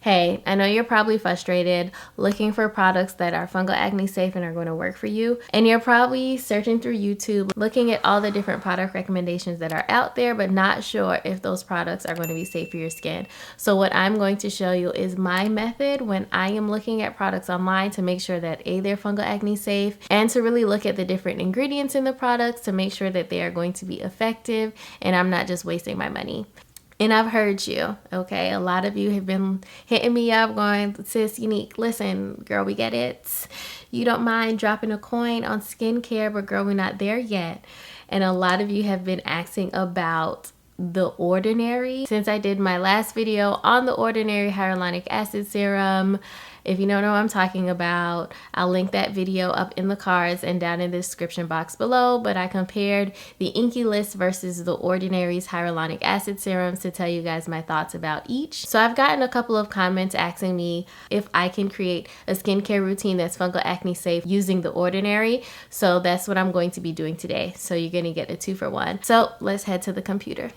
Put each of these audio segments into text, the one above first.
Hey, I know you're probably frustrated looking for products that are fungal acne safe and are going to work for you. And you're probably searching through YouTube, looking at all the different product recommendations that are out there, but not sure if those products are going to be safe for your skin. So what I'm going to show you is my method when I am looking at products online to make sure that they're fungal acne safe, and to really look at the different ingredients in the products to make sure that they are going to be effective and I'm not just wasting my money. And I've heard you, okay? A lot of you have been hitting me up going, sis, Unique, listen, girl, we get it. You don't mind dropping a coin on skincare, but girl, we're not there yet. And a lot of you have been asking about The Ordinary. Since I did my last video on The Ordinary Hyaluronic Acid Serum, if you don't know what I'm talking about, I'll link that video up in the cards and down in the description box below. But I compared the Inkey List versus The Ordinary's Hyaluronic Acid Serums to tell you guys my thoughts about each. So I've gotten a couple of comments asking me if I can create a skincare routine that's fungal acne safe using The Ordinary. So that's what I'm going to be doing today. So you're going to get a 2-for-1. So let's head to the computer.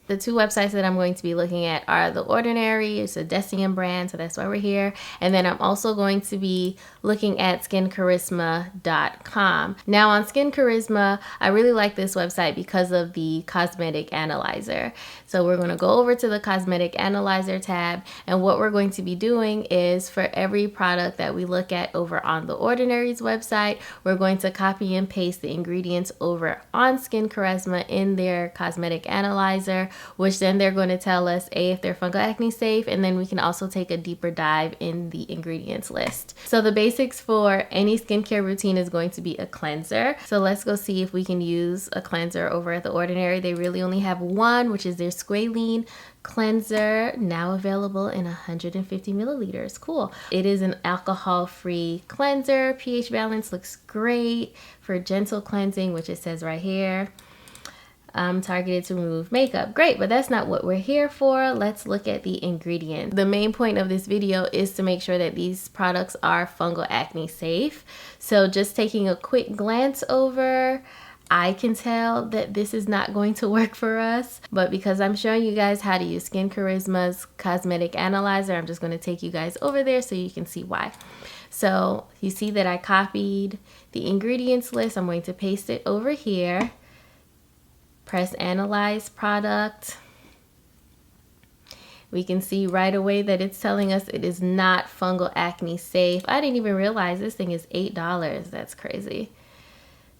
The two websites that I'm going to be looking at are The Ordinary, it's a Deciem brand, so that's why we're here. And then I'm also going to be looking at SkinCharisma.com. Now on Skin Charisma, I really like this website because of the Cosmetic Analyzer. So we're going to go over to the Cosmetic Analyzer tab, and what we're going to be doing is for every product that we look at over on The Ordinary's website, we're going to copy and paste the ingredients over on Skin Charisma in their Cosmetic Analyzer, which then they're going to tell us if they're fungal acne safe, and then we can also take a deeper dive in the ingredients list. So the basics for any skincare routine is going to be a cleanser. So let's go see if we can use a cleanser over at The Ordinary. They really only have one, which is their Squalene cleanser, now available in 150 milliliters. Cool. It is an alcohol-free cleanser. pH balance looks great for gentle cleansing, which it says right here. Targeted to remove makeup. Great, but that's not what we're here for. Let's look at the ingredients. The main point of this video is to make sure that these products are fungal acne safe. So just taking a quick glance over, I can tell that this is not going to work for us, but because I'm showing you guys how to use Skin Charisma's Cosmetic Analyzer, I'm just going to take you guys over there so you can see why. So you see that I copied the ingredients list. I'm going to paste it over here. Press Analyze Product. We can see right away that it's telling us it is not fungal acne safe. I didn't even realize this thing is $8. That's crazy.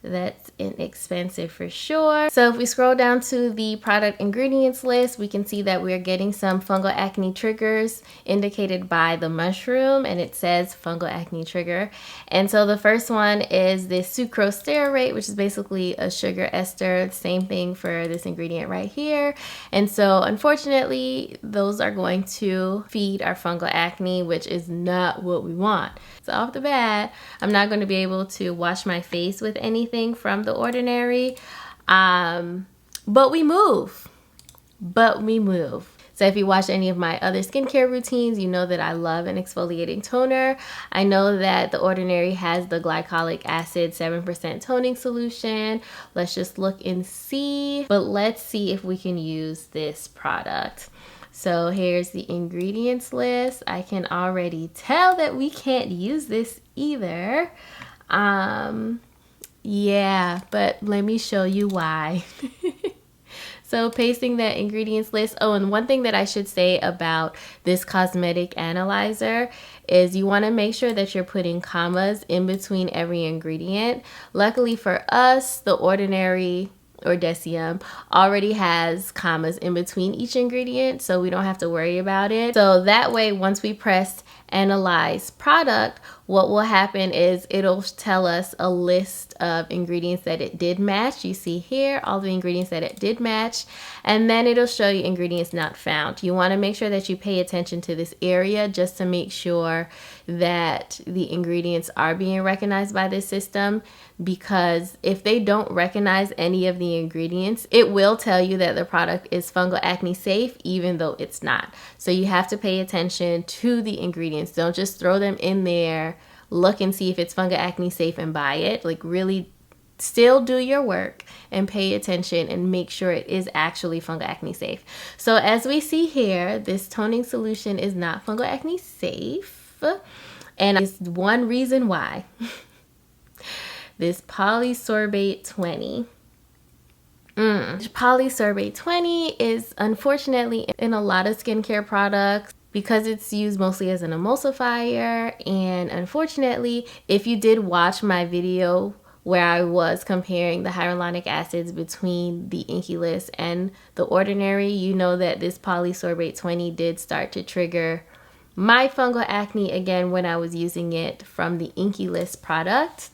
That's inexpensive for sure. So if we scroll down to the product ingredients list, we can see that we're getting some fungal acne triggers indicated by the mushroom, and it says fungal acne trigger. And so the first one is the sucrose stearate, which is basically a sugar ester. Same thing for this ingredient right here. And so unfortunately, those are going to feed our fungal acne, which is not what we want. So off the bat, I'm not going to be able to wash my face with anything from The Ordinary, but we move. So if you watch any of my other skincare routines, you know that I love an exfoliating toner. I know that The Ordinary has the glycolic acid 7% toning solution. Let's just look and see, but let's see if we can use this product. So here's the ingredients list. I can already tell that we can't use this either. Yeah, but let me show you why. So pasting that ingredients list. Oh, and one thing that I should say about this Cosmetic Analyzer is you want to make sure that you're putting commas in between every ingredient. Luckily for us, The Ordinary or Deciem already has commas in between each ingredient, so we don't have to worry about it. So that way, once we press Analyze Product, what will happen is it'll tell us a list of ingredients that it did match. You see here all the ingredients that it did match, and then it'll show you ingredients not found. You want to make sure that you pay attention to this area just to make sure that the ingredients are being recognized by this system, because if they don't recognize any of the ingredients, it will tell you that the product is fungal acne safe even though it's not. So you have to pay attention to the ingredients. Don't just throw them in there, look and see if it's fungal acne safe and buy it. Like, really still do your work and pay attention and make sure it is actually fungal acne safe. So as we see here, this toning solution is not fungal acne safe, and it's one reason why. This polysorbate 20. Polysorbate 20 is unfortunately in a lot of skincare products because it's used mostly as an emulsifier. And unfortunately, if you did watch my video where I was comparing the hyaluronic acids between the Inkey List and the Ordinary, you know that this polysorbate 20 did start to trigger my fungal acne again when I was using it from the Inkey List product.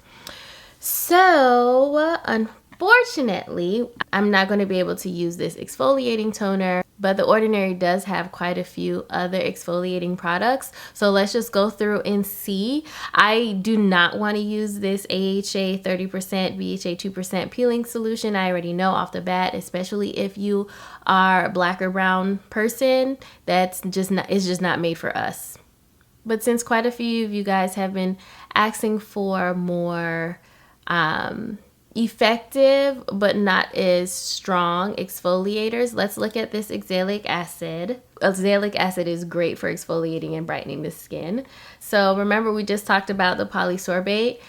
So unfortunately, I'm not going to be able to use this exfoliating toner, but the Ordinary does have quite a few other exfoliating products. So let's just go through and see. I do not want to use this AHA 30%, BHA 2% peeling solution. I already know off the bat, especially if you are a black or brown person, it's just not made for us. But since quite a few of you guys have been asking for more effective but not as strong exfoliators, let's look at this oxalic acid. Oxalic acid is great for exfoliating and brightening the skin. So remember, we just talked about the polysorbate.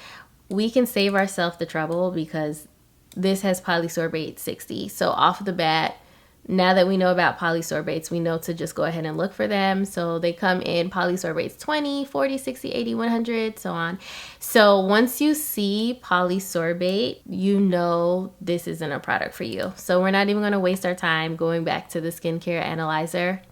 We can save ourselves the trouble because this has polysorbate 60. So off the bat, now that we know about polysorbates, we know to just go ahead and look for them. So they come in polysorbates 20, 40, 60, 80, 100, so on. So once you see polysorbate, you know this isn't a product for you. So we're not even going to waste our time going back to the skincare analyzer.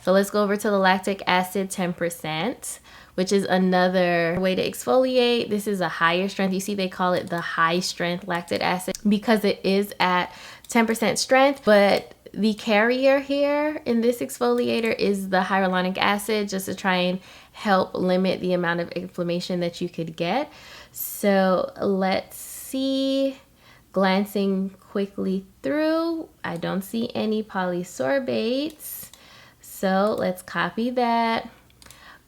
So let's go over to the lactic acid 10%, which is another way to exfoliate. This is a higher strength. You see they call it the high strength lactic acid because it is at 10% strength, but the carrier here in this exfoliator is the hyaluronic acid, just to try and help limit the amount of inflammation that you could get. So let's see, glancing quickly through, I don't see any polysorbates. So let's copy that,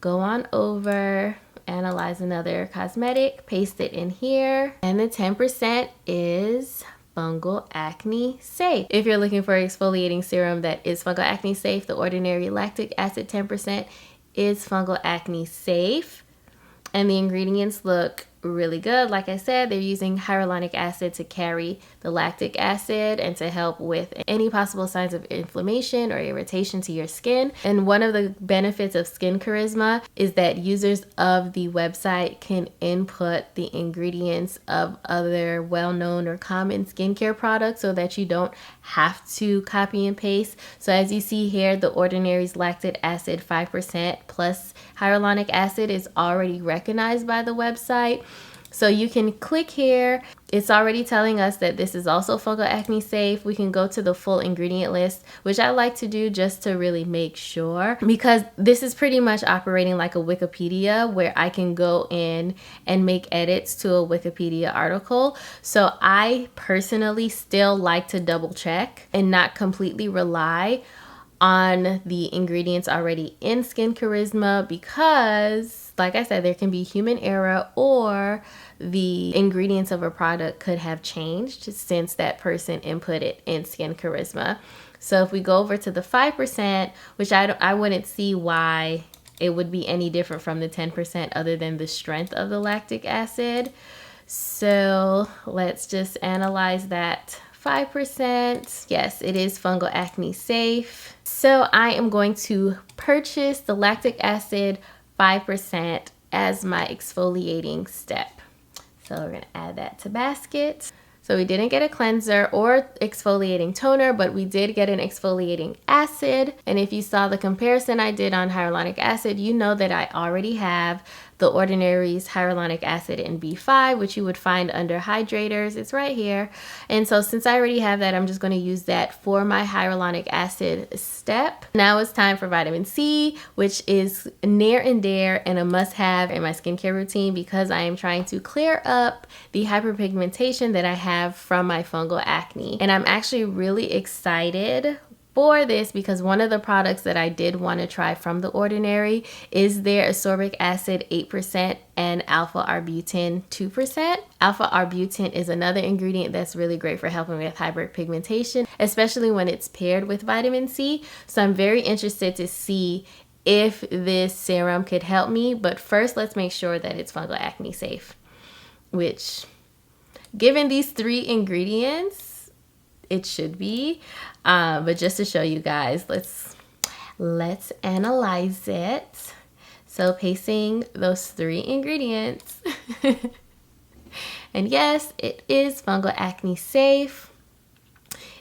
go on over, analyze another cosmetic, paste it in here, and the 10% is fungal acne safe. If you're looking for exfoliating serum that is fungal acne safe, the Ordinary lactic acid 10% is fungal acne safe. And the ingredients look really good. Like I said, they're using hyaluronic acid to carry the lactic acid and to help with any possible signs of inflammation or irritation to your skin. And one of the benefits of Skin Charisma is that users of the website can input the ingredients of other well-known or common skincare products so that you don't have to copy and paste. So as you see here, the Ordinary's lactic acid 5% plus hyaluronic acid is already recognized by the website. So you can click here. It's already telling us that this is also fungal acne safe. We can go to the full ingredient list, which I like to do just to really make sure, because this is pretty much operating like a Wikipedia where I can go in and make edits to a Wikipedia article. So I personally still like to double check and not completely rely on the ingredients already in Skin Charisma, because like I said, there can be human error or the ingredients of a product could have changed since that person input it in Skin Charisma. So if we go over to the 5%, which I wouldn't see why it would be any different from the 10% other than the strength of the lactic acid. So let's just analyze that 5%. Yes, it is fungal acne safe. So I am going to purchase the lactic acid 5% as my exfoliating step. So we're going to add that to basket. So we didn't get a cleanser or exfoliating toner, but we did get an exfoliating acid. And if you saw the comparison I did on hyaluronic acid, you know that I already have the Ordinary's hyaluronic acid in B5, which you would find under hydrators. It's right here. And so since I already have that, I'm just going to use that for my hyaluronic acid step. Now it's time for vitamin C, which is near and dear and a must-have in my skincare routine because I am trying to clear up the hyperpigmentation that I have from my fungal acne. And I'm actually really excited for this, because one of the products that I did want to try from The Ordinary is their ascorbic acid 8% and alpha-arbutin 2%. Alpha-arbutin is another ingredient that's really great for helping with hyperpigmentation, especially when it's paired with vitamin C. So I'm very interested to see if this serum could help me. But first, let's make sure that it's fungal acne safe, which, given these 3 ingredients, it should be. But just to show you guys, let's analyze it. So pasting those 3 ingredients. And yes, it is fungal acne safe.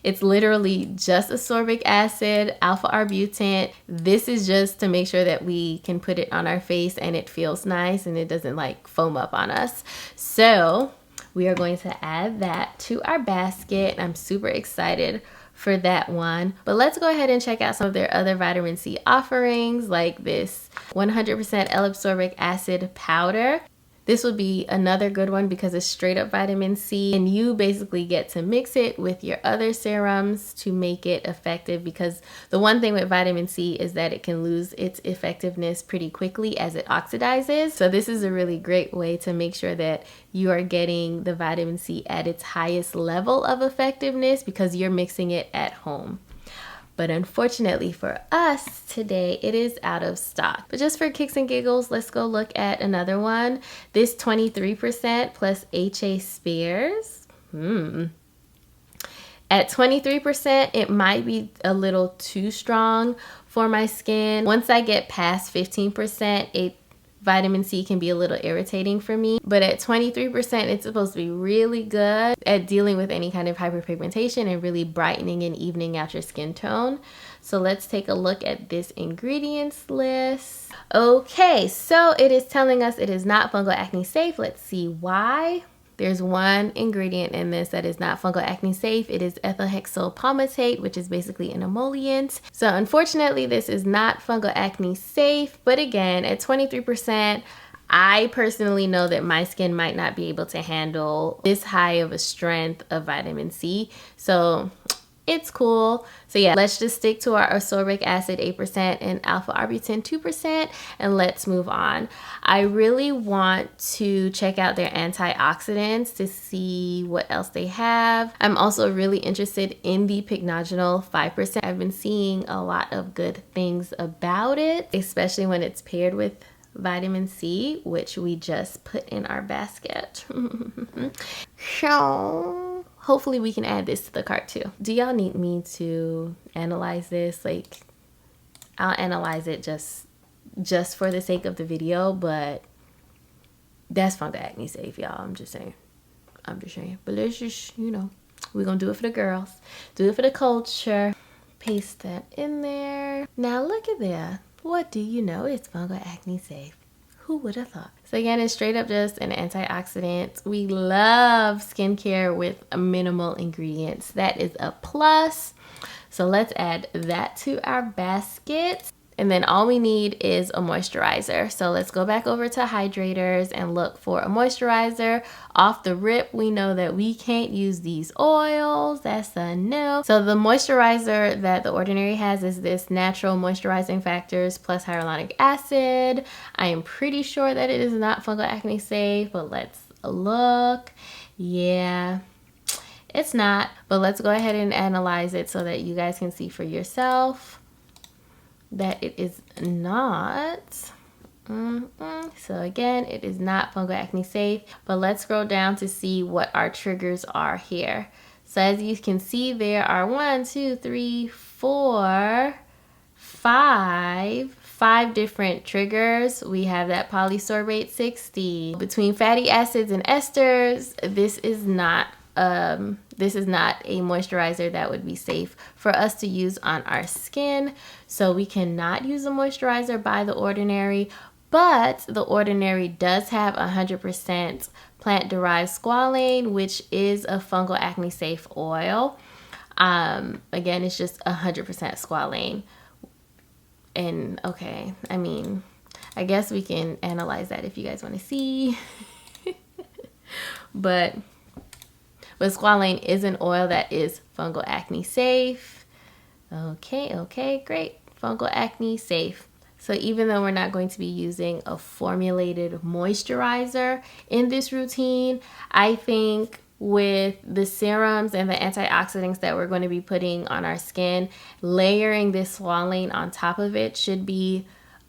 It's literally just ascorbic acid, alpha-arbutin. This is just to make sure that we can put it on our face and it feels nice and it doesn't like foam up on us. So we are going to add that to our basket. I'm super excited for that one. But let's go ahead and check out some of their other vitamin C offerings, like this 100% L-ascorbic acid powder. This would be another good one because it's straight up vitamin C, and you basically get to mix it with your other serums to make it effective, because the one thing with vitamin C is that it can lose its effectiveness pretty quickly as it oxidizes. So this is a really great way to make sure that you are getting the vitamin C at its highest level of effectiveness because you're mixing it at home. But unfortunately for us today, it is out of stock. But just for kicks and giggles, let's go look at another one. This 23% plus HA spares. At 23%, it might be a little too strong for my skin. Once I get past 15%, vitamin C can be a little irritating for me, but at 23%, it's supposed to be really good at dealing with any kind of hyperpigmentation and really brightening and evening out your skin tone. So let's take a look at this ingredients list. Okay, so it is telling us it is not fungal acne safe. Let's see why. There's one ingredient in this that is not fungal acne safe. It is ethyl hexyl palmitate, which is basically an emollient. So unfortunately, this is not fungal acne safe. But again, at 23%, I personally know that my skin might not be able to handle this high of a strength of vitamin C. So it's cool. So yeah, let's just stick to our ascorbic acid 8% and alpha-arbutin 2%, and let's move on. I really want to check out their antioxidants to see what else they have. I'm also really interested in the pycnogenol 5%. I've been seeing a lot of good things about it, especially when it's paired with vitamin C, which we just put in our basket. So hopefully we can add this to the cart too. Do y'all need me to analyze this? Like, I'll analyze it just for the sake of the video, but that's fungal acne safe, y'all. I'm just saying. But let's just, we're gonna do it for the girls. Do it for the culture. Paste that in there. Now look at there. What do you know? It's fungal acne safe. Who would have thought? So again, it's straight up just an antioxidant. We love skincare with minimal ingredients. That is a plus. So let's add that to our basket. And then all we need is a moisturizer. So let's go back over to hydrators and look for a moisturizer. Off the rip, we know that we can't use these oils. That's a no. So the moisturizer that The Ordinary has is this natural moisturizing factors plus hyaluronic acid. I am pretty sure that it is not fungal acne safe, but let's look. Yeah, it's not, but let's go ahead and analyze it so that you guys can see for yourself that it is not. So again, it is not fungal acne safe, but let's scroll down to see what our triggers are here. So as you can see, there are 5 different triggers. We have that polysorbate 60. Between fatty acids and esters, this is not a moisturizer that would be safe for us to use on our skin. So we cannot use a moisturizer by The Ordinary, but The Ordinary does have 100% plant-derived squalane, which is a fungal acne safe oil. Again, it's just 100% squalane. And okay, I mean, I guess we can analyze that if you guys want to see. But squalane is an oil that is fungal acne safe. Okay, great. Fungal acne safe. So even though we're not going to be using a formulated moisturizer in this routine, I think with the serums and the antioxidants that we're going to be putting on our skin, layering this squalane on top of it should be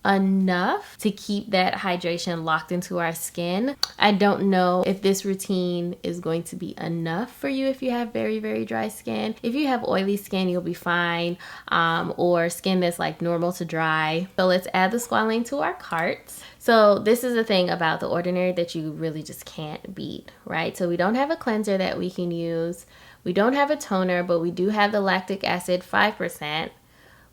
enough to keep that hydration locked into our skin. I don't know if this routine is going to be enough for you if you have very, very dry skin. If you have oily skin, you'll be fine, or skin that's like normal to dry. So let's add the squalane to our cart. So this is the thing about The Ordinary that you really just can't beat, right? So we don't have a cleanser that we can use. We don't have a toner, but we do have the lactic acid 5%,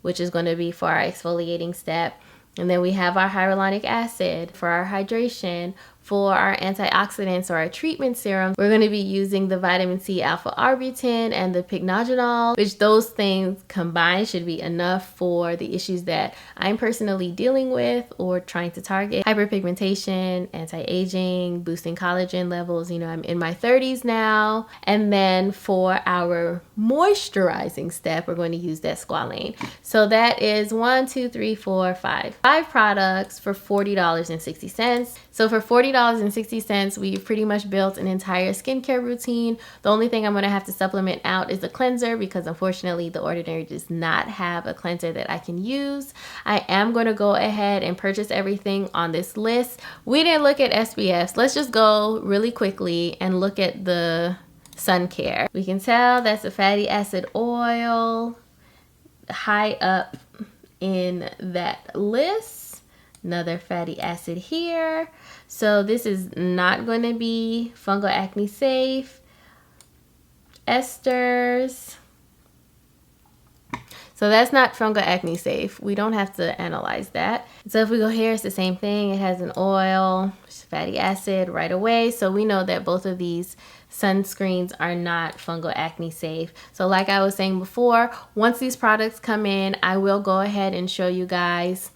which is going to be for our exfoliating step. And then we have our hyaluronic acid for our hydration. For our antioxidants or our treatment serum, we're going to be using the vitamin C alpha arbutin and the pycnogenol, which those things combined should be enough for the issues that I'm personally dealing with or trying to target. Hyperpigmentation, anti-aging, boosting collagen levels. You know, I'm in my 30s now. And then for our moisturizing step, we're going to use that squalane. So that is 5 products for $40.60. So for $40.60, we've pretty much built an entire skincare routine. The only thing I'm going to have to supplement out is a cleanser because unfortunately The Ordinary does not have a cleanser that I can use. I am going to go ahead and purchase everything on this list. We didn't look at SPFs. Let's just go really quickly and look at the sun care. We can tell that's a fatty acid oil high up in that list. Another fatty acid here. So this is not going to be fungal acne safe. Esters. So that's not fungal acne safe. We don't have to analyze that. So if we go here, it's the same thing. It has an oil, fatty acid right away. So we know that both of these sunscreens are not fungal acne safe. So like I was saying before, once these products come in, I will go ahead and show you guys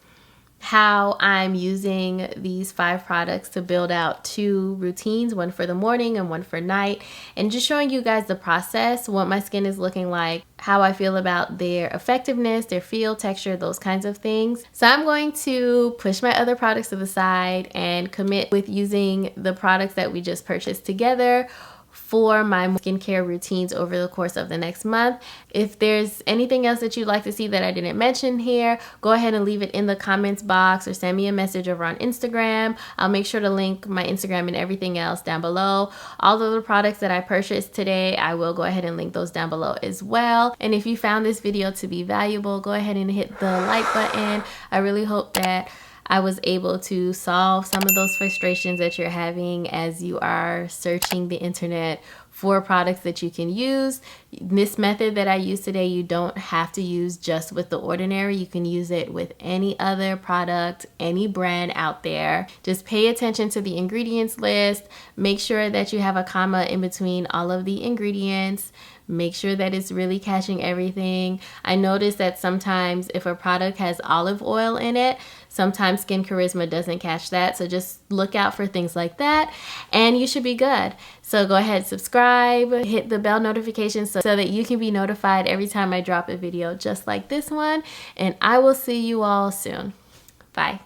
how I'm using these 5 products to build out 2 routines, one for the morning and one for night, and just showing you guys the process, what my skin is looking like, how I feel about their effectiveness, their feel, texture, those kinds of things. So I'm going to push my other products to the side and commit with using the products that we just purchased together for my skincare routines over the course of the next month. If there's anything else that you'd like to see that I didn't mention here, go ahead and leave it in the comments box or send me a message over on Instagram. I'll make sure to link my Instagram and everything else down below. All of the products that I purchased today, I will go ahead and link those down below as well. And if you found this video to be valuable, go ahead and hit the like button. I really hope that I was able to solve some of those frustrations that you're having as you are searching the internet for products that you can use. This method that I used today, you don't have to use just with The Ordinary. You can use it with any other product, any brand out there. Just pay attention to the ingredients list. Make sure that you have a comma in between all of the ingredients. Make sure that it's really catching everything. I noticed that sometimes if a product has olive oil in it, sometimes Skin Charisma doesn't catch that. So just look out for things like that and you should be good. So go ahead, subscribe, hit the bell notification so that you can be notified every time I drop a video just like this one. And I will see you all soon. Bye.